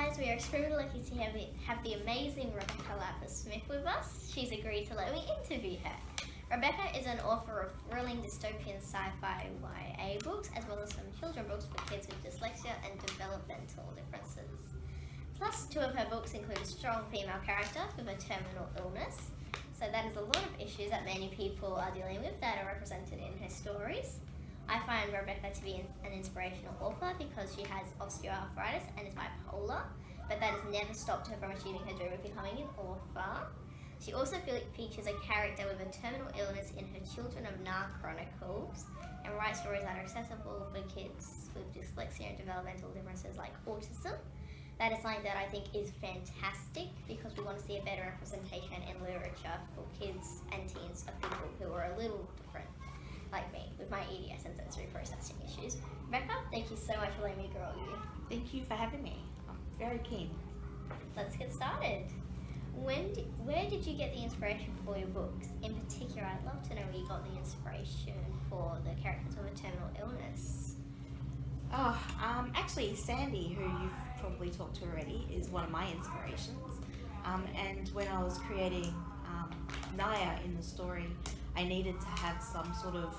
guys, we are extremely lucky to have the amazing Rebecca Laffar with us. She's agreed to let me interview her. Rebecca is an author of thrilling dystopian sci-fi YA books, as well as some children's books for kids with dyslexia and developmental differences. Plus, two of her books include a strong female character with a terminal illness. So that is a lot of issues that many people are dealing with that are represented in her stories. I find Rebecca to be an inspirational author because she has osteoarthritis and is bipolar, but that has never stopped her from achieving her dream of becoming an author. She also features a character with a terminal illness in her Children of Nar Chronicles and writes stories that are accessible for kids with dyslexia and developmental differences like autism. That is something that I think is fantastic because we want to see a better representation in literature for kids and teens of people who are a little different, like me, with my EDS and sensory processing issues. Rebecca, thank you so much for letting me grow you. Thank you for having me. I'm very keen. Let's get started. Where did you get the inspiration for your books? In particular, I'd love to know where you got the inspiration for the characters with a terminal illness. Actually, Sandy, who you've probably talked to already, is one of my inspirations. And when I was creating Naya in the story, I needed to have some sort of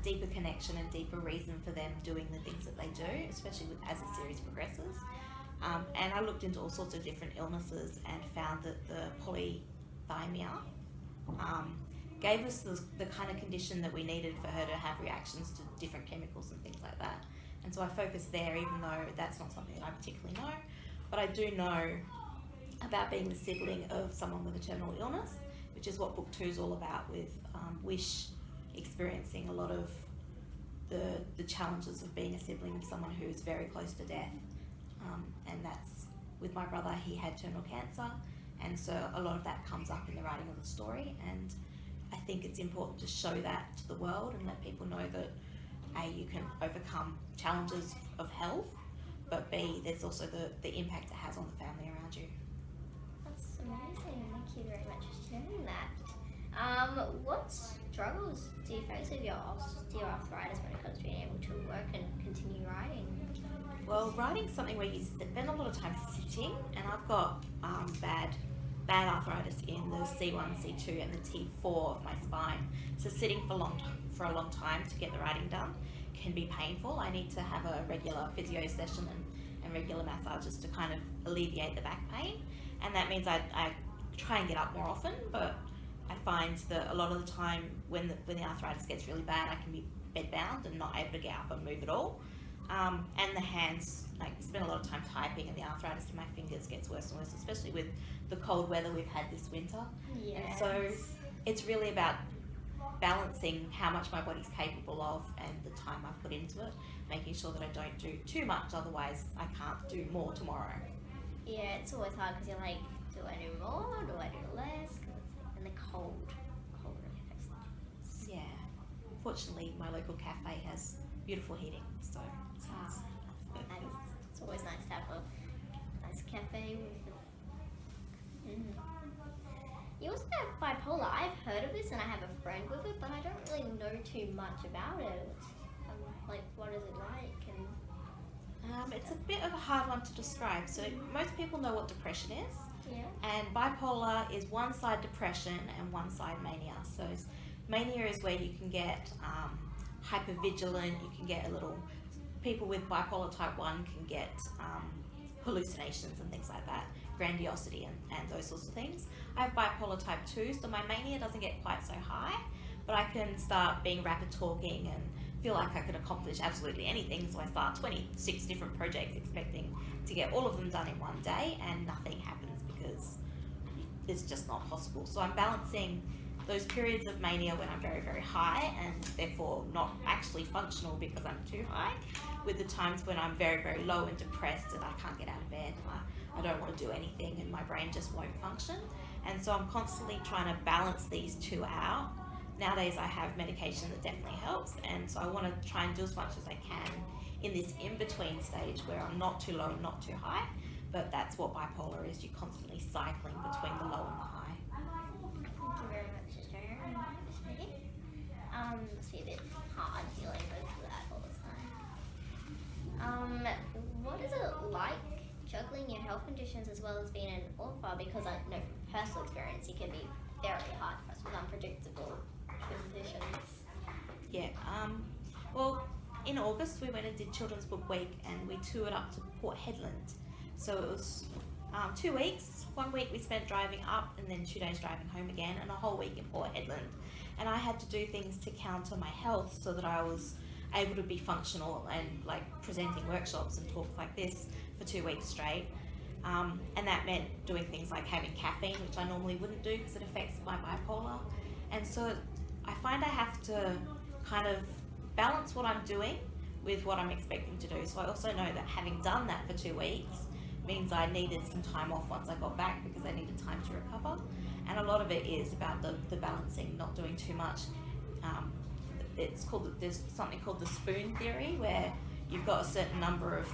deeper connection and deeper reason for them doing the things that they do, especially as the series progresses. And I looked into all sorts of different illnesses and found that the polythymia gave us the kind of condition that we needed for her to have reactions to different chemicals and things like that. And so I focused there, even though that's not something that I particularly know. But I do know about being the sibling of someone with a terminal illness, which is what book 2 is all about, with Wish experiencing a lot of the challenges of being a sibling of someone who is very close to death. And that's with my brother. He had terminal cancer, and so a lot of that comes up in the writing of the story. And I think it's important to show that to the world and let people know that A, you can overcome challenges of health, but B, there's also the impact it has on the family around you. That's amazing. Thank you very much for sharing that. What struggles do you face with your osteoarthritis when it comes to being able to work and continue writing? Well, writing's something where you spend a lot of time sitting, and I've got bad arthritis in the C1, C2 and the T4 of my spine. So sitting for a long time to get the writing done can be painful. I need to have a regular physio session and regular massages to kind of alleviate the back pain. And that means I try and get up more often, but I find that a lot of the time when the arthritis gets really bad, I can be bedbound and not able to get up and move at all. And the hands, I spend a lot of time typing, and the arthritis in my fingers gets worse and worse, especially with the cold weather we've had this winter. Yes. And so it's really about balancing how much my body's capable of and the time I put into it, making sure that I don't do too much, otherwise I can't do more tomorrow. Yeah, it's always hard because you're like, do I do more? Do I do less? And the cold really affects the joints. Yeah. Fortunately, my local cafe has beautiful heating, so it's nice. And it's always nice to have a nice cafe with You also have bipolar. I've heard of this and I have a friend with it, but I don't really know too much about it. Like, what is it like? It's a bit of a hard one to describe. So most people know what depression is. Yeah. And bipolar is one side depression and one side mania. So mania is where you can get hypervigilant, you can get people with bipolar type 1 can get hallucinations and things like that, grandiosity and those sorts of things. I have bipolar type 2, so my mania doesn't get quite so high, but I can start being rapid talking and feel like I can accomplish absolutely anything. So I start 26 different projects expecting to get all of them done in one day, and nothing happens because it's just not possible. So I'm balancing those periods of mania when I'm very, very high and therefore not actually functional because I'm too high, with the times when I'm very, very low and depressed and I can't get out of bed, I don't want to do anything and my brain just won't function. And so I'm constantly trying to balance these two out. Nowadays I have medication that definitely helps, and so I want to try and do as much as I can in this in-between stage where I'm not too low and not too high, but that's what bipolar is. You're constantly cycling between the low and the high. Thank you very much, Sister. It's a bit hard dealing with that all the time. What is it like juggling health conditions as well as being an author? Because I know from personal experience it can be very hard for us with unpredictable conditions. Yeah. Well, in August we went and did Children's Book Week, and we toured up to Port Hedland. So it was 2 weeks. 1 week we spent driving up, and then 2 days driving home again, and a whole week in Port Hedland. And I had to do things to counter my health so that I was able to be functional and like presenting workshops and talks like this for 2 weeks straight. And that meant doing things like having caffeine, which I normally wouldn't do because it affects my bipolar. And so I find I have to kind of balance what I'm doing with what I'm expecting to do. So I also know that having done that for 2 weeks means I needed some time off once I got back because I needed time to recover. And a lot of it is about the balancing, not doing too much. There's something called the spoon theory, where you've got a certain number of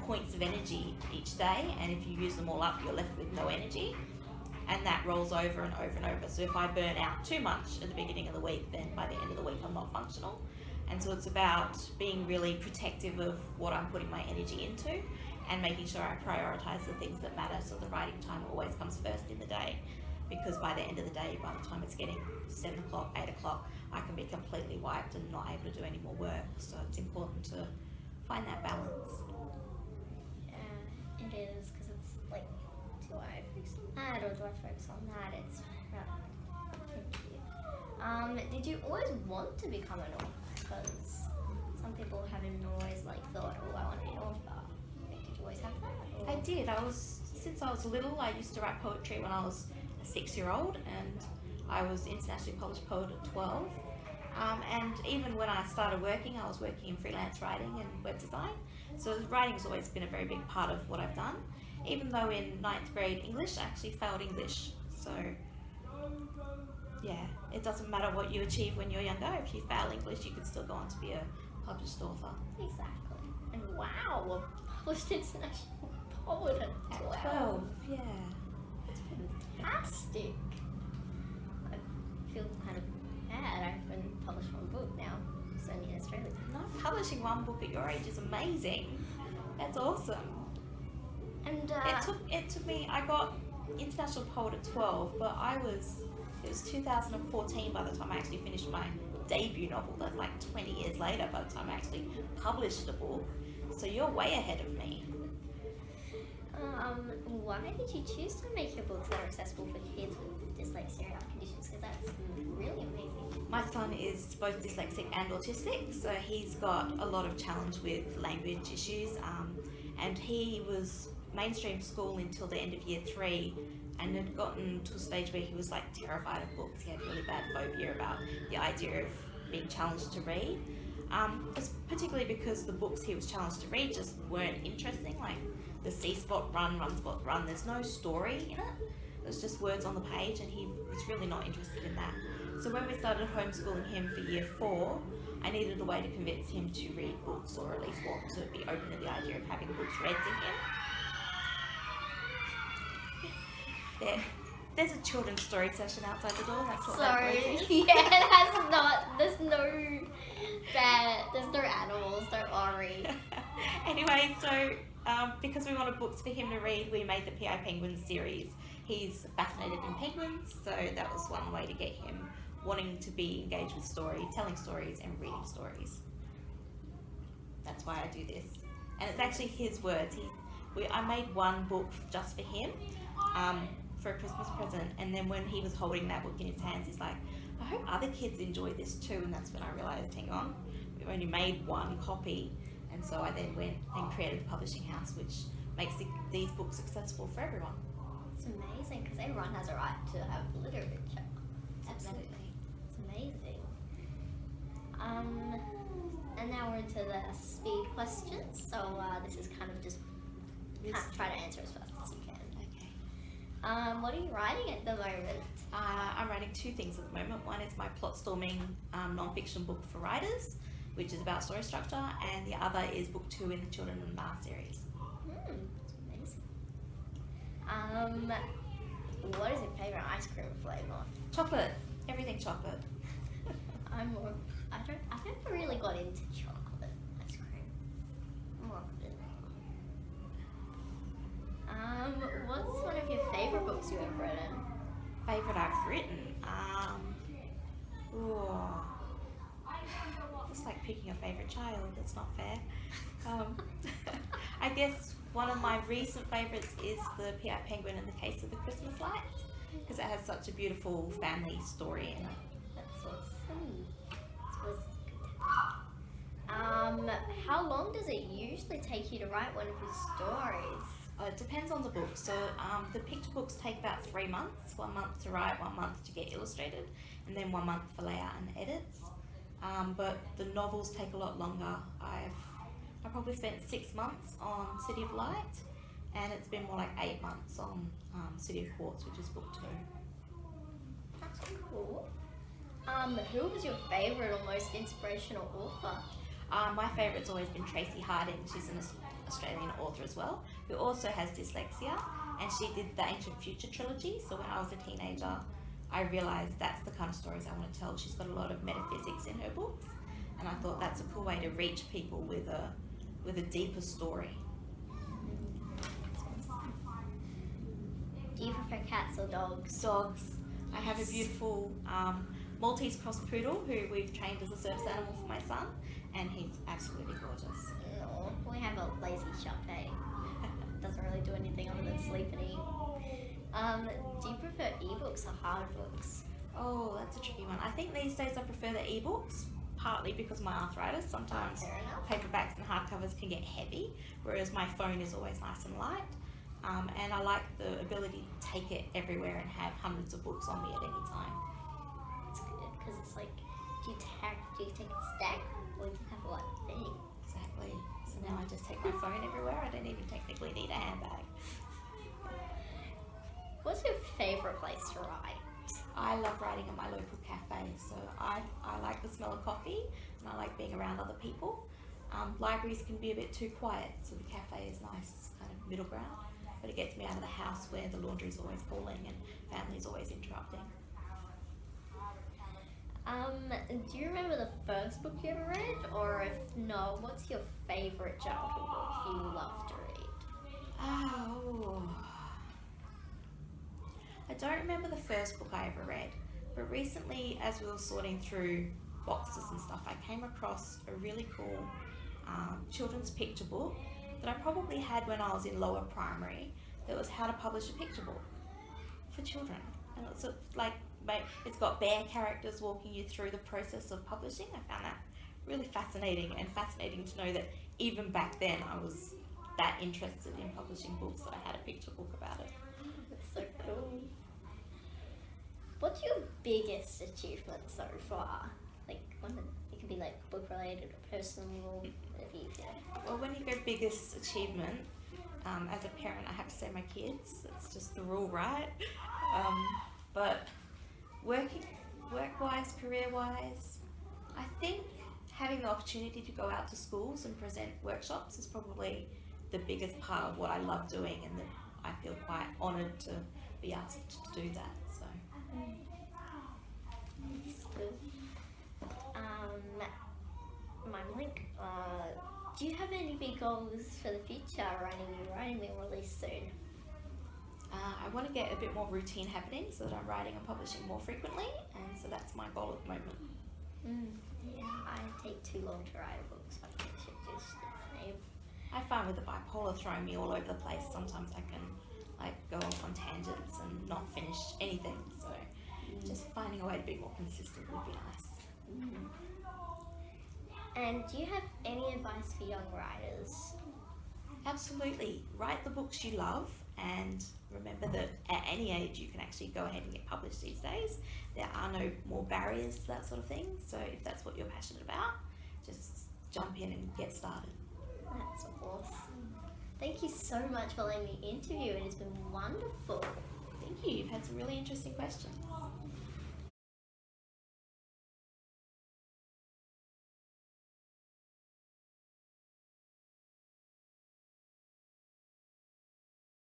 points of energy each day, and if you use them all up, you're left with no energy, and that rolls over and over and over. So if I burn out too much at the beginning of the week, then by the end of the week I'm not functional. And so it's about being really protective of what I'm putting my energy into and making sure I prioritize the things that matter, so the writing time always comes first in the day, because by the end of the day, by the time it's getting 7 o'clock, 8 o'clock, I can be completely wiped and not able to do any more work. So it's important to find that balance. Yeah, it is, because it's like, do I focus on that or do I focus on that? It's tricky. Did you always want to become an author? Because some people haven't always like thought, oh, I want to be an author. Did you always have that? Or? I did. Since I was little, I used to write poetry when I was a 6-year-old, and I was internationally published poet at 12. And even when I started working, I was working in freelance writing and web design. So writing's always been a very big part of what I've done. Even though in 9th grade English, I actually failed English. So yeah, it doesn't matter what you achieve when you're younger. If you fail English, you can still go on to be a published author. Exactly. And wow, a published international poet at 12. 12, yeah. That's fantastic. I feel kind of bad. I haven't published one book now. It's only in Australia. No, publishing one book at your age is amazing. That's awesome. And it took me, I got international poet at 12, but it was 2014 by the time I actually finished my debut novel. That's like 20 years later by the time I actually published a book. So you're way ahead of me. Why did you choose to make your books that are accessible for kids with dyslexia and health conditions? Because that's really amazing. My son is both dyslexic and autistic, so he's got a lot of challenge with language issues, and he was mainstream school until the end of year 3, and had gotten to a stage where he was like terrified of books. He had really bad phobia about the idea of being challenged to read. It's particularly because the books he was challenged to read just weren't interesting, like the C spot run, run spot run. There's no story in it. There's just words on the page, and he was really not interested in that. So when we started homeschooling him for year 4, I needed a way to convince him to read books, or at least want to be open to the idea of having books read to him. There's a children's story session outside the door. That's what that Sorry. is. Yeah, that's not. There's no bad. There's no animals. Don't worry. Anyway, so because we wanted books for him to read, we made the PI Penguins series. He's fascinated in penguins, so that was one way to get him wanting to be engaged with story, telling stories and reading stories. That's why I do this. And it's actually his words. I made one book just for him, for a Christmas present, and then when he was holding that book in his hands, he's like, I hope other kids enjoy this too. And that's when I realised, hang on, we've only made one copy. And so I then went and created the publishing house, which makes these books accessible for everyone. It's amazing, because everyone has a right to have literature. Absolutely. It's amazing. And now we're into the speed questions. So this is kind of just try to answer as fast as you can. Okay. What are you writing at the moment? I'm writing 2 things at the moment. One is my plot storming non-fiction book for writers, which is about story structure, and the other is book 2 in the Children and Ma series. That's amazing. What is your favourite ice cream flavour? Chocolate. Everything chocolate. I've never really got into chocolate ice cream. More of written? Favourite I've written? It's like picking a favourite child. That's not fair. I guess one of my recent favourites is the PI Penguin in the Case of the Christmas Lights, because it has such a beautiful family story in it. That's so sweet. That was good. How long does it usually take you to write one of your stories? It depends on the book. So the picture books take about 3 months, 1 month to write, 1 month to get illustrated, and then 1 month for layout and edits. But the novels take a lot longer. I probably spent 6 months on City of Light, and it's been more like 8 months on City of Quartz, which is book 2. That's cool. Who was your favourite or most inspirational author? My favourite's always been Tracy Harding. She's an Australian author as well, who also has dyslexia, and she did the Ancient Future trilogy. So when I was a teenager, I realised that's the kind of stories I want to tell. She's got a lot of metaphysics in her books, and I thought that's a cool way to reach people with a deeper story. Do you prefer cats or dogs? Dogs. I have a beautiful Maltese cross poodle who we've trained as a service animal for my son, and he's absolutely gorgeous. No, we have a lazy Shar-Pei. Doesn't really do anything other than sleep and eat. Do you prefer ebooks or hard books? Oh, that's a tricky one. I think these days I prefer the ebooks, partly because of my arthritis. Sometimes Fair enough. paperbacks and hardcovers can get heavy, whereas my phone is always nice and light. And I like the ability to take it everywhere and have hundreds of books on me at any time. It's good because it's like, do you take a stack or you have one thing? Exactly. So now I just take my phone everywhere. I don't even technically need a handbag. What's your favourite place to write? I love writing at my local cafe, so I like the smell of coffee and I like being around other people. Libraries can be a bit too quiet, so the cafe is nice, kind of middle ground, but it gets me out of the house where the laundry's always calling and family's always interrupting. Do you remember the first book you ever read? Or if no, what's your favourite childhood book you love to read? Oh. I don't remember the first book I ever read, but recently as we were sorting through boxes and stuff, I came across a really cool children's picture book that I probably had when I was in lower primary, that was how to publish a picture book for children. And it's it's got bear characters walking you through the process of publishing. I found that really fascinating, and fascinating to know that even back then I was that interested in publishing books that I had a picture book about it. That's so cool. What's your biggest achievement so far? Like it can be like book related or personal, whatever you feel. Well, when you go biggest achievement, as a parent, I have to say my kids. It's just the rule, right? But work-wise, career-wise, I think having the opportunity to go out to schools and present workshops is probably the biggest part of what I love doing, and that I feel quite honoured to be asked to do that. So. That's good. Do you have any big goals for the future? Writing being released soon. I want to get a bit more routine happening so that I'm writing and publishing more frequently, and so that's my goal at the moment. Yeah, I take too long to write a book, so I think I should just save. I find with the bipolar throwing me all over the place, sometimes I can go off on tangents and not finish anything. So just finding a way to be more consistent would be nice. And do you have any advice for young writers? Absolutely. Write the books you love, and remember that at any age you can actually go ahead and get published these days. There are no more barriers to that sort of thing, so if that's what you're passionate about, just jump in and get started. That's awesome. Thank you so much for letting me interview. It has been wonderful. Thank you. You've had some really interesting questions.